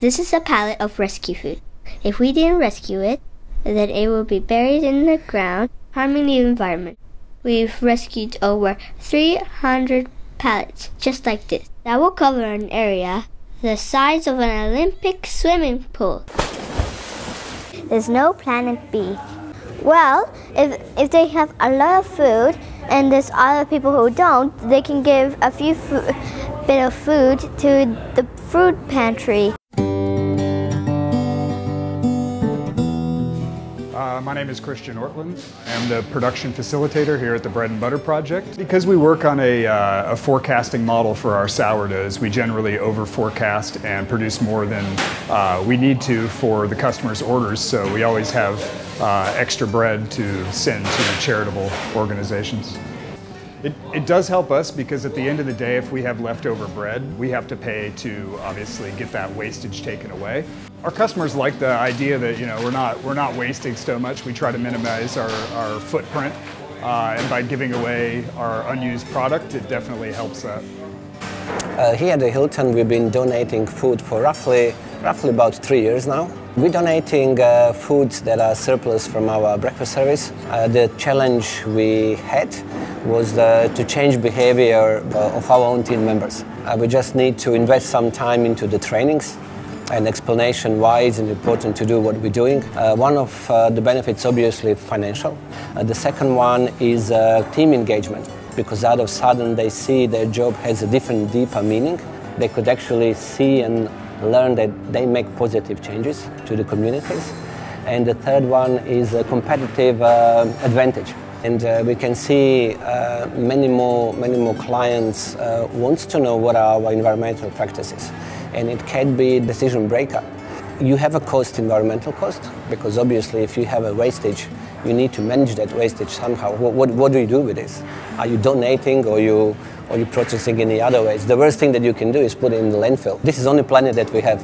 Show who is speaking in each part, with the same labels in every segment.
Speaker 1: This is a pallet of rescue food. If we didn't rescue it, then it will be buried in the ground, harming the environment. We've rescued over 300 pallets just like this. That will cover an area the size of an Olympic swimming pool. There's no planet B. Well, if they have a lot of food and there's other people who don't, they can give a few bit of food to the food pantry.
Speaker 2: My name is Christian Ortland. I'm the production facilitator here at the Bread and Butter Project. Because we work on a forecasting model for our sourdoughs, we generally over-forecast and produce more than we need to for the customer's orders, so we always have extra bread to send to charitable organizations. It does help us because at the end of the day, if we have leftover bread, we have to pay to obviously get that wastage taken away. Our customers like the idea that we're not wasting so much. We try to minimize our footprint, and by giving away our unused product, it definitely helps that.
Speaker 3: Here at the Hilton, we've been donating food for roughly about 3 years now. We're donating foods that are surplus from our breakfast service. The challenge we had was to change behavior of our own team members. We just need to invest some time into the trainings and explanation why it's important to do what we're doing. One of the benefits, obviously, financial. The second one is team engagement, because out of sudden they see their job has a different, deeper meaning. They could actually see and learn that they make positive changes to the communities. And the third one is a competitive advantage. And we can see many more clients wants to know what are our environmental practices. And it can be a decision breaker. You have a cost, environmental cost, because obviously if you have a wastage, you need to manage that wastage somehow. What do you do with this? Are you donating or you processing in the other ways? The worst thing that you can do is put it in the landfill. This is the only planet that we have.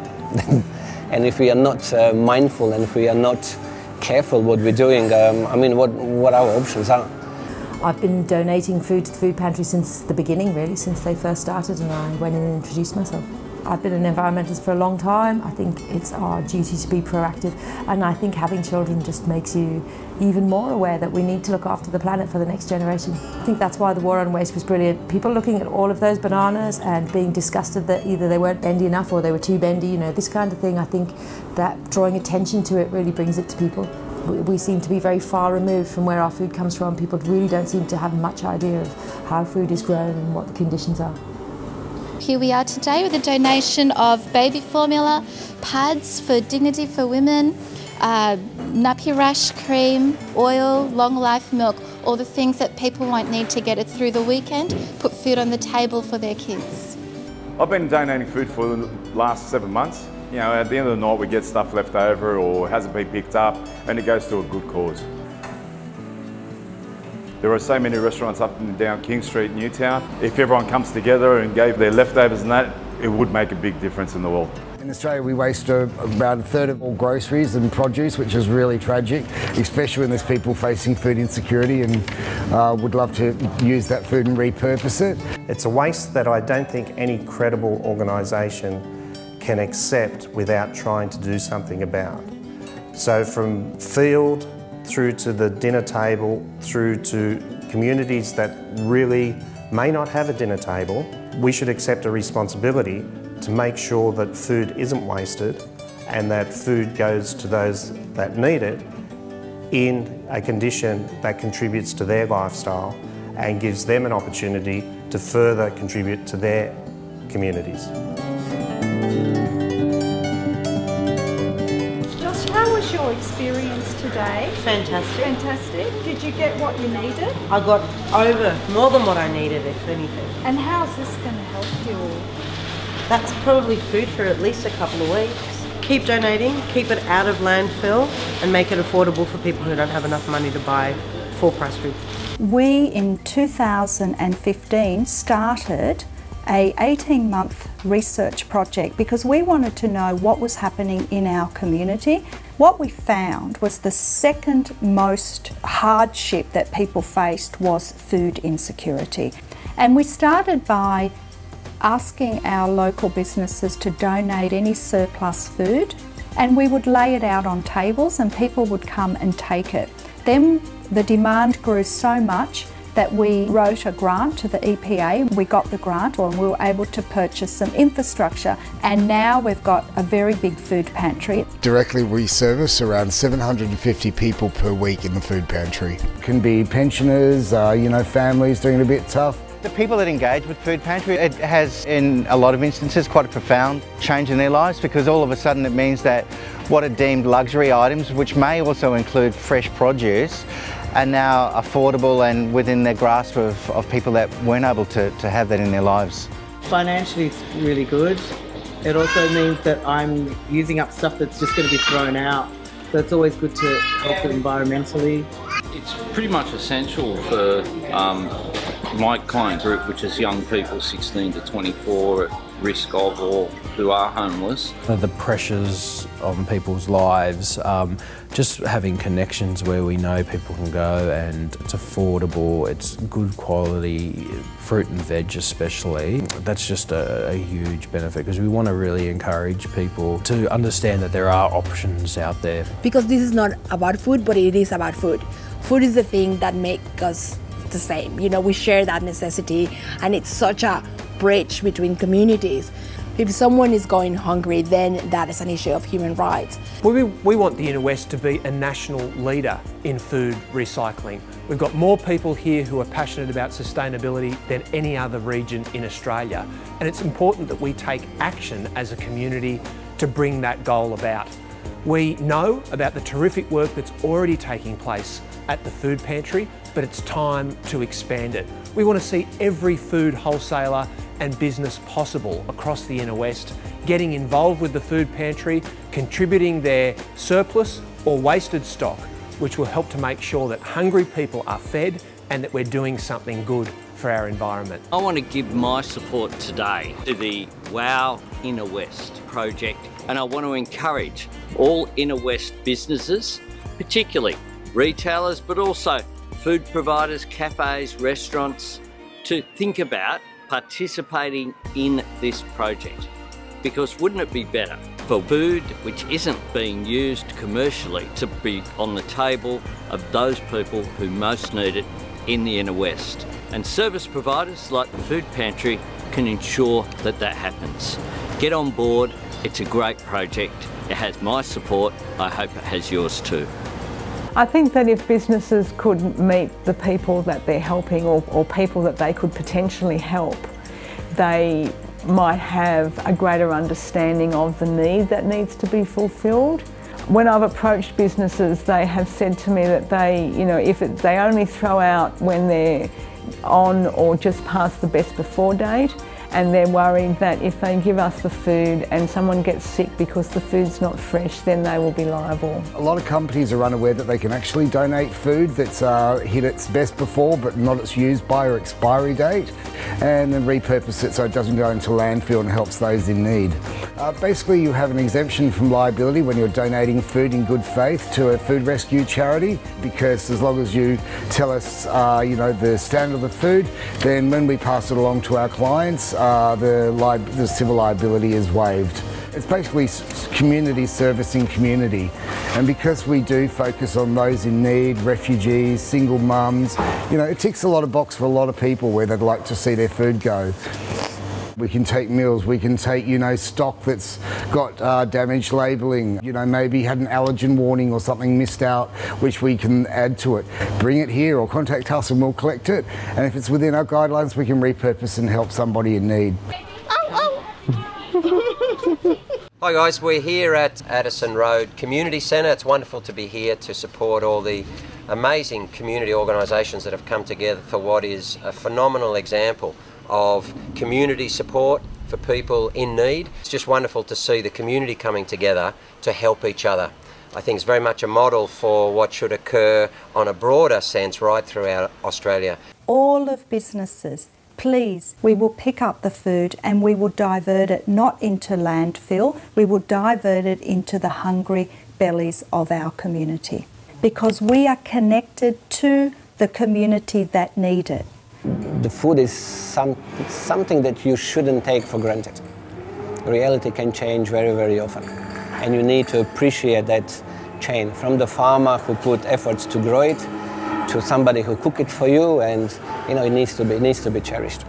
Speaker 3: And if we are not mindful and if we are not careful what we're doing, what our options are.
Speaker 4: I've been donating food to the food pantry since the beginning, really, since they first started, and I went in and introduced myself. I've been an environmentalist for a long time. I think it's our duty to be proactive, and I think having children just makes you even more aware that we need to look after the planet for the next generation. I think that's why the War on Waste was brilliant. People looking at all of those bananas and being disgusted that either they weren't bendy enough or they were too bendy, this kind of thing. I think that drawing attention to it really brings it to people. We seem to be very far removed from where our food comes from. People really don't seem to have much idea of how food is grown and what the conditions are.
Speaker 5: Here we are today with a donation of baby formula, pads for Dignity for Women, nappy rash cream, oil, long life milk, all the things that people won't need to get it through the weekend, put food on the table for their kids.
Speaker 6: I've been donating food for the last 7 months. At the end of the night we get stuff left over or hasn't been picked up, and it goes to a good cause. There are so many restaurants up and down King Street, Newtown. If everyone comes together and gave their leftovers and that, it would make a big difference in the world.
Speaker 7: In Australia we waste about a third of all groceries and produce, which is really tragic, especially when there's people facing food insecurity and would love to use that food and repurpose it.
Speaker 8: It's a waste that I don't think any credible organisation can accept without trying to do something about. So from field through to the dinner table, through to communities that really may not have a dinner table, we should accept a responsibility to make sure that food isn't wasted and that food goes to those that need it in a condition that contributes to their lifestyle and gives them an opportunity to further contribute to their communities.
Speaker 9: How was your experience today?
Speaker 10: Fantastic.
Speaker 9: Fantastic. Did you get what you needed?
Speaker 10: I got more than what I needed, if anything.
Speaker 9: And how's this going to help you all?
Speaker 10: That's probably food for at least a couple of weeks. Keep donating, keep it out of landfill, and make it affordable for people who don't have enough money to buy full-price food.
Speaker 11: We, in 2015, started an 18-month research project because we wanted to know what was happening in our community. What we found was the second most hardship that people faced was food insecurity. And we started by asking our local businesses to donate any surplus food, and we would lay it out on tables and people would come and take it. Then the demand grew so much that we wrote a grant to the EPA. We got the grant and we were able to purchase some infrastructure, and now we've got a very big food pantry.
Speaker 7: Directly we service around 750 people per week in the food pantry. It can be pensioners, families doing it a bit tough.
Speaker 12: The people that engage with Food Pantry, it has in a lot of instances quite a profound change in their lives, because all of a sudden it means that what are deemed luxury items, which may also include fresh produce, are now affordable and within the grasp of people that weren't able to have that in their lives.
Speaker 13: Financially it's really good. It also means that I'm using up stuff that's just going to be thrown out. So it's always good to help it environmentally.
Speaker 14: It's pretty much essential for my client group, which is young people 16 to 24 at risk of or who are homeless.
Speaker 15: The pressures on people's lives, just having connections where we know people can go, and it's affordable, it's good quality, fruit and veg especially. That's just a huge benefit, because we want to really encourage people to understand that there are options out there.
Speaker 16: Because this is not about food, but it is about food. Food is the thing that makes us the same. We share that necessity, and it's such a bridge between communities. If someone is going hungry, then that is an issue of human rights.
Speaker 17: We want the Inner West to be a national leader in food recycling. We've got more people here who are passionate about sustainability than any other region in Australia, and it's important that we take action as a community to bring that goal about. We know about the terrific work that's already taking place at the food pantry, but it's time to expand it. We want to see every food wholesaler and business possible across the Inner West getting involved with the food pantry, contributing their surplus or wasted stock, which will help to make sure that hungry people are fed and that we're doing something good for our environment.
Speaker 18: I want to give my support today to the WOW Inner West project, and I want to encourage all Inner West businesses, particularly retailers, but also food providers, cafes, restaurants, to think about participating in this project. Because wouldn't it be better for food which isn't being used commercially to be on the table of those people who most need it in the Inner West? And service providers like the food pantry can ensure that that happens. Get on board, it's a great project, it has my support, I hope it has yours too.
Speaker 19: I think that if businesses could meet the people that they're helping, or people that they could potentially help, they might have a greater understanding of the need that needs to be fulfilled. When I've approached businesses, they have said to me that they, if they only throw out when they're on or just past the best before date, and they're worried that if they give us the food and someone gets sick because the food's not fresh, then they will be liable.
Speaker 7: A lot of companies are unaware that they can actually donate food that's hit its best before but not its used by or expiry date, and then repurpose it so it doesn't go into landfill and helps those in need. Basically, you have an exemption from liability when you're donating food in good faith to a food rescue charity, because as long as you tell us the standard of the food, then when we pass it along to our clients, the civil liability is waived. It's basically community servicing community, and because we do focus on those in need, refugees, single mums, it ticks a lot of boxes for a lot of people where they'd like to see their food go. We can take meals, we can take, stock that's got damaged labelling, maybe had an allergen warning or something missed out, which we can add to it. Bring it here or contact us and we'll collect it. And if it's within our guidelines, we can repurpose and help somebody in need.
Speaker 20: Hi guys, we're here at Addison Road Community Centre. It's wonderful to be here to support all the amazing community organisations that have come together for what is a phenomenal example of community support for people in need. It's just wonderful to see the community coming together to help each other. I think it's very much a model for what should occur on a broader sense right throughout Australia.
Speaker 11: All of businesses, please, we will pick up the food and we will divert it not into landfill, we will divert it into the hungry bellies of our community, because we are connected to the community that need it.
Speaker 3: the food is something that you shouldn't take for granted. Reality can change very, very often. And you need to appreciate that chain, from the farmer who put efforts to grow it, to somebody who cook it for you, and it needs to be cherished.